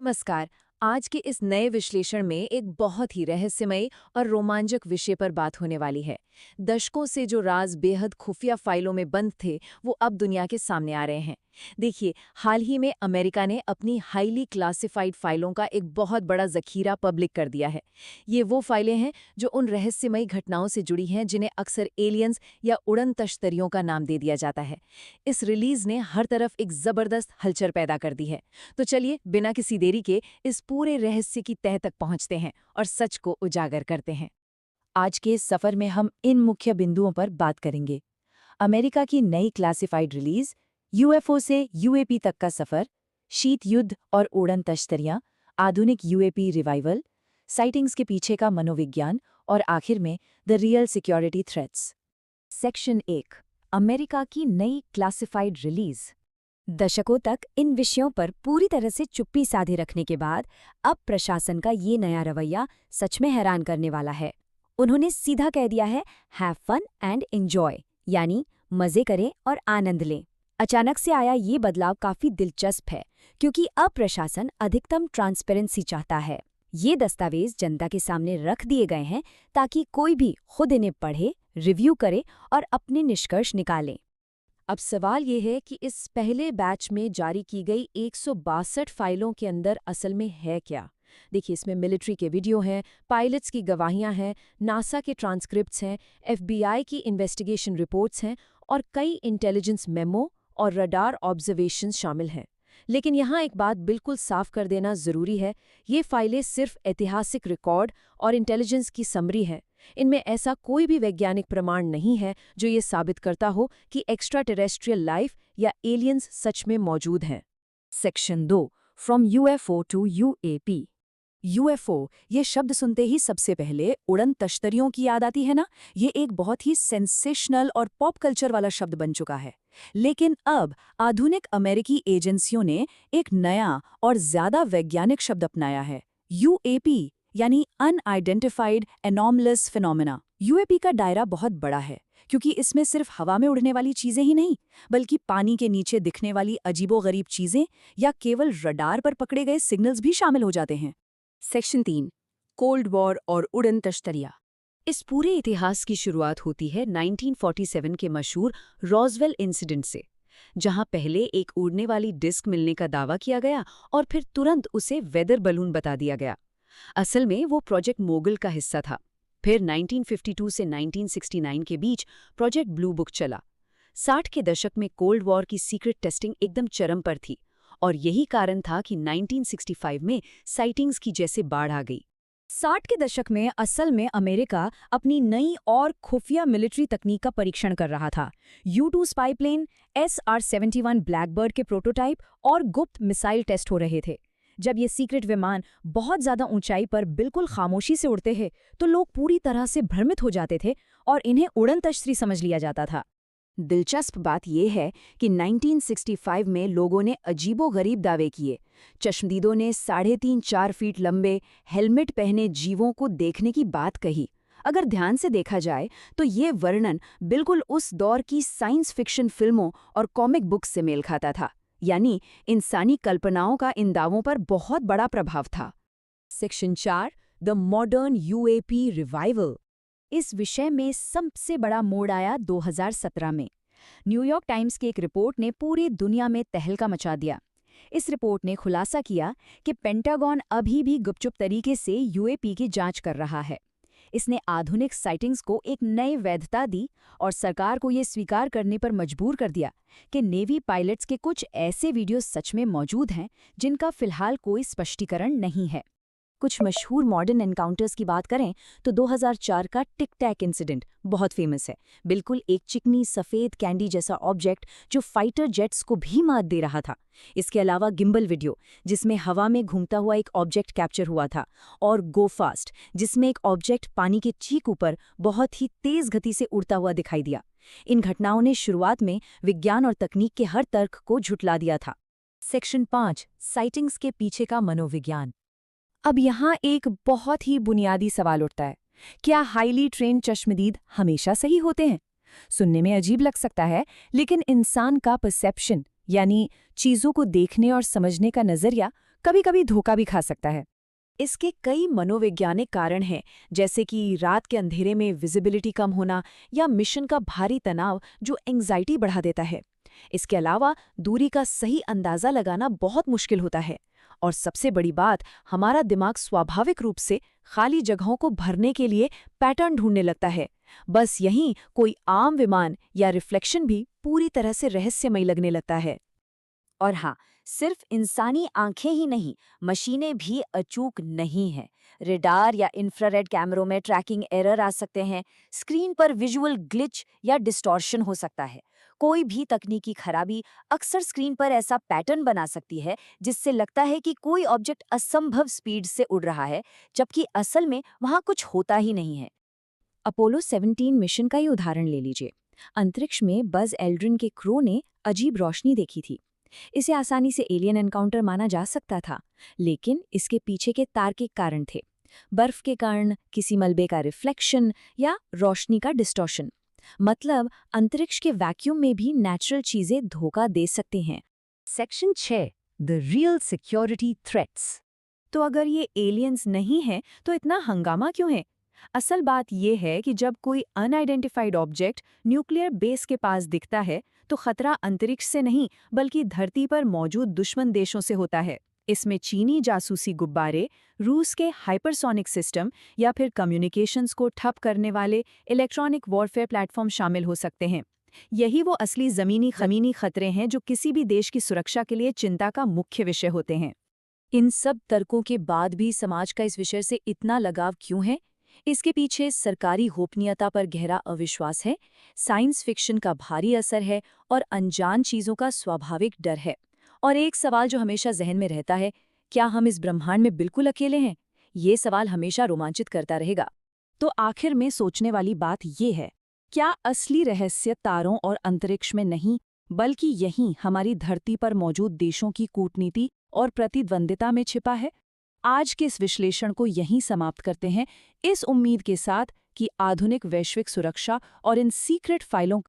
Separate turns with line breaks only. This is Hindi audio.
नमस्कार। आज के इस नए विश्लेषण में एक बहुत ही रहस्यमयी और रोमांचक विषय पर बात होने वाली है। दशकों से जो राज बेहद खुफिया फाइलों में बंद थे, वो अब दुनिया के सामने आ रहे हैं। देखिए, हाल ही में अमेरिका ने अपनी हाईली क्लासिफाइड फाइलों का एक बहुत बड़ा जखीरा पब्लिक कर दिया है। ये वो फाइलें हैं जो उन रहस्यमयी घटनाओं से जुड़ी हैं जिन्हें अक्सर एलियंस या उड़न तश्तरियों का नाम दे दिया जाता है। इस रिलीज ने हर तरफ एक जबरदस्त हलचल पैदा कर दी है। तो चलिए, बिना किसी देरी के इस पूरे रहस्य की तह तक पहुंचते हैं और सच को उजागर करते हैं। आज के इस सफर में हम इन मुख्य बिंदुओं पर बात करेंगे। अमेरिका की नई क्लासिफाइड रिलीज, यूएफओ से यूएपी तक का सफर, शीत युद्ध और उड़न तश्तरियां, आधुनिक यूएपी रिवाइवल, साइटिंग्स के पीछे का मनोविज्ञान और आखिर में the real security threats. Section 1, America की नई क्लासिफाइड रिलीज। दशकों तक इन विषयों पर पूरी तरह से चुप्पी साधे रखने के बाद अब प्रशासन का ये नया रवैया सच में हैरान करने वाला है। उन्होंने सीधा कह दिया है, हैव फन एंड एंजॉय, यानी मजे करें और आनंद लें। अचानक से आया ये बदलाव काफी दिलचस्प है, क्योंकि अब प्रशासन अधिकतम ट्रांसपेरेंसी चाहता है। ये दस्तावेज जनता के सामने रख दिए गए हैं ताकि कोई भी खुद इन्हें पढ़े, रिव्यू करे और अपने निष्कर्ष निकाले। अब सवाल ये है कि इस पहले बैच में जारी की गई 162 फाइलों के अंदर असल में है क्या। देखिए, इसमें मिलिट्री के वीडियो हैं, पायलट्स की गवाहियां हैं, नासा के ट्रांसक्रिप्ट्स हैं, एफबीआई की इन्वेस्टिगेशन रिपोर्ट्स हैं और कई इंटेलिजेंस मेमो और रडार ऑब्जर्वेशंस शामिल हैं। लेकिन यहाँ एक बात बिल्कुल साफ कर देना जरूरी है, ये फाइलें सिर्फ ऐतिहासिक रिकॉर्ड और इंटेलिजेंस की समरी हैं। इनमें ऐसा कोई भी वैज्ञानिक प्रमाण नहीं है जो ये साबित करता हो कि एक्स्ट्रा टेरेस्ट्रियल लाइफ या एलियंस सच में मौजूद हैं। Section 2, from UFO to UAP. UFO, ये शब्द सुनते ही सबसे पहले उड़न तश्तरियों की याद आती है ना। ये एक बहुत ही सेंसेशनल और पॉप कल्चर वाला शब्द बन चुका है। लेकिन अब आधुनिक अमेरिकी एजेंसियों ने एक नया और ज्यादा वैज्ञानिक शब्द अपनाया है, यूएपी, यानी अनआइडेंटिफाइड एनॉमलस फिनोमेना। यूएपी का दायरा बहुत बड़ा है, क्योंकि इसमें सिर्फ हवा में उड़ने वाली चीजें ही नहीं, बल्कि पानी के नीचे दिखने वाली अजीबोगरीब चीजें या केवल रडार पर पकड़े गए सिग्नल्स भी शामिल हो जाते हैं। सेक्शन 3, कोल्ड वॉर और उड़न तश्तरियां। इस पूरे इतिहास की शुरुआत होती है 1947 के मशहूर रॉसवेल इंसिडेंट से, जहां पहले एक उड़ने वाली डिस्क मिलने का दावा किया गया और फिर तुरंत उसे वेदर बलून बता दिया गया। असल में वो प्रोजेक्ट मोगल का हिस्सा था। फिर 1952 से 1969 के बीच प्रोजेक्ट ब्लू बुक चला। 60 के दशक में कोल्ड वॉर की सीक्रेट टेस्टिंग एकदम चरम पर थी और यही कारण था कि 1965 में साइटिंग्स की जैसे बाढ़ आ गई। 60 के दशक में असल में अमेरिका अपनी नई और खुफिया मिलिट्री तकनीक का परीक्षण कर रहा था। U-2 spy plane, SR-71 Blackbird के प्रोटोटाइप और गुप्त मिसाइल टेस्ट हो रहे थे। जब ये सीक्रेट विमान बहुत ज्यादा ऊंचाई पर बिल्कुल खामोशी से उड़ते हैं, तो लोग पूरी तरह से भ्रमित हो जाते थे और इन्हें उड़न तश्तरी समझ लिया जाता था। दिलचस्प बात यह है कि 1965 में लोगों ने अजीबोगरीब दावे किए। चश्मदीदों ने 3.5-4 फीट लंबे हेलमेट पहने जीवों को देखने की बात कही। अगर ध्यान से देखा जाए तो ये वर्णन बिल्कुल उस दौर की साइंस फिक्शन फिल्मों और कॉमिक बुक्स से मेल खाता था, यानी इंसानी कल्पनाओं का इन दावों पर बहुत बड़ा प्रभाव था। Section 4, the modern UAP revival. इस विषय में सबसे बड़ा मोड़ आया 2017 में। न्यूयॉर्क टाइम्स की एक रिपोर्ट ने पूरी दुनिया में तहलका मचा दिया। इस रिपोर्ट ने खुलासा किया कि पेंटागन अभी भी गुपचुप तरीके से यूएपी की जांच कर रहा है। इसने आधुनिक साइटिंग्स को एक नई वैधता दी और सरकार को ये स्वीकार करने पर मजबूर कर दिया कि नेवी पायलट्स के कुछ ऐसे वीडियो सच में मौजूद हैं जिनका फिलहाल कोई स्पष्टीकरण नहीं है। कुछ मशहूर मॉडर्न एनकाउंटर्स की बात करें तो 2004 का टिक टैक इंसिडेंट बहुत फेमस है। बिल्कुल एक चिकनी सफ़ेद कैंडी जैसा ऑब्जेक्ट जो फाइटर जेट्स को भी मात दे रहा था। इसके अलावा गिम्बल वीडियो, जिसमें हवा में घूमता हुआ एक ऑब्जेक्ट कैप्चर हुआ था, और गो फास्ट, जिसमें एक ऑब्जेक्ट पानी के चीक ऊपर बहुत ही तेज गति से उड़ता हुआ दिखाई दिया। इन घटनाओं ने शुरुआत में विज्ञान और तकनीक के हर तर्क को झुठला दिया था। सेक्शन 5, साइटिंग्स के पीछे का मनोविज्ञान। अब यहाँ एक बहुत ही बुनियादी सवाल उठता है, क्या हाईली ट्रेन्ड चश्मदीद हमेशा सही होते हैं? सुनने में अजीब लग सकता है, लेकिन इंसान का परसेप्शन, यानी चीज़ों को देखने और समझने का नज़रिया, कभी कभी धोखा भी खा सकता है। इसके कई मनोवैज्ञानिक कारण हैं, जैसे कि रात के अंधेरे में विजिबिलिटी कम होना या मिशन का भारी तनाव जो एंग्जाइटी बढ़ा देता है। इसके अलावा दूरी का सही अंदाजा लगाना बहुत मुश्किल होता है। और सबसे बड़ी बात, हमारा दिमाग स्वाभाविक रूप से खाली जगहों को भरने के लिए पैटर्न ढूंढने लगता है। बस यहीं कोई आम विमान या रिफ्लेक्शन भी पूरी तरह से रहस्यमयी लगने लगता है।
और हाँ, सिर्फ इंसानी आंखें ही नहीं, मशीनें भी अचूक नहीं हैं। रेडार या इंफ्रारेड कैमरों में ट्रैकिंग एरर आ सकते हैं, स्क्रीन पर विजुअल ग्लिच या डिस्टॉर्शन हो सकता है। कोई भी तकनीकी खराबी अक्सर स्क्रीन पर ऐसा पैटर्न बना सकती है जिससे लगता है कि कोई ऑब्जेक्ट असंभव स्पीड से उड़ रहा है, जबकि असल में वहाँ कुछ होता ही नहीं है।
अपोलो 17 मिशन का ही उदाहरण ले लीजिए। अंतरिक्ष में बज एल्ड्रिन के क्रू ने अजीब रोशनी देखी थी। इसे आसानी से एलियन एनकाउंटर माना जा सकता था, लेकिन इसके पीछे के तार्किक कारण थे। बर्फ के कारण, किसी मलबे का रिफ्लेक्शन या रोशनी का डिस्टॉर्शन। मतलब अंतरिक्ष के वैक्यूम में भी नेचुरल चीजें धोखा दे सकती हैं। Section 6, the real security threats. तो अगर ये एलियंस नहीं हैं, तो इतना हंगामा क्यों है? असल बात यह है कि जब कोई अनआइडेंटिफाइड ऑब्जेक्ट न्यूक्लियर बेस के पास दिखता है, तो खतरा अंतरिक्ष से नहीं बल्कि धरती पर मौजूद दुश्मन देशों से होता है। इसमें चीनी जासूसी गुब्बारे, रूस के हाइपरसोनिक सिस्टम या फिर कम्युनिकेशंस को ठप करने वाले इलेक्ट्रॉनिक वॉरफेयर प्लेटफॉर्म शामिल हो सकते हैं। यही वो असली ज़मीनी खतरे हैं जो किसी भी देश की सुरक्षा के लिए चिंता का मुख्य विषय होते हैं। इन सब तर्कों के बाद भी समाज का इस विषय से इतना लगाव क्यों है? इसके पीछे सरकारी गोपनीयता पर गहरा अविश्वास है, साइंस फिक्शन का भारी असर है और अनजान चीजों का स्वाभाविक डर है। और एक सवाल जो हमेशा जहन में रहता है, क्या हम इस ब्रह्मांड में बिल्कुल अकेले हैं? ये सवाल हमेशा रोमांचित करता रहेगा। तो आखिर में सोचने वाली बात ये है, क्या असली रहस्य तारों और अंतरिक्ष में नहीं, बल्कि यहीं हमारी धरती पर मौजूद देशों की कूटनीति और प्रतिद्वंदिता में छिपा है? आज के इस विश्लेषण को यहीं समाप्त करते हैं, इस उम्मीद के साथ कि आधुनिक वैश्विक सुरक्षा और इन सीक्रेट फाइलों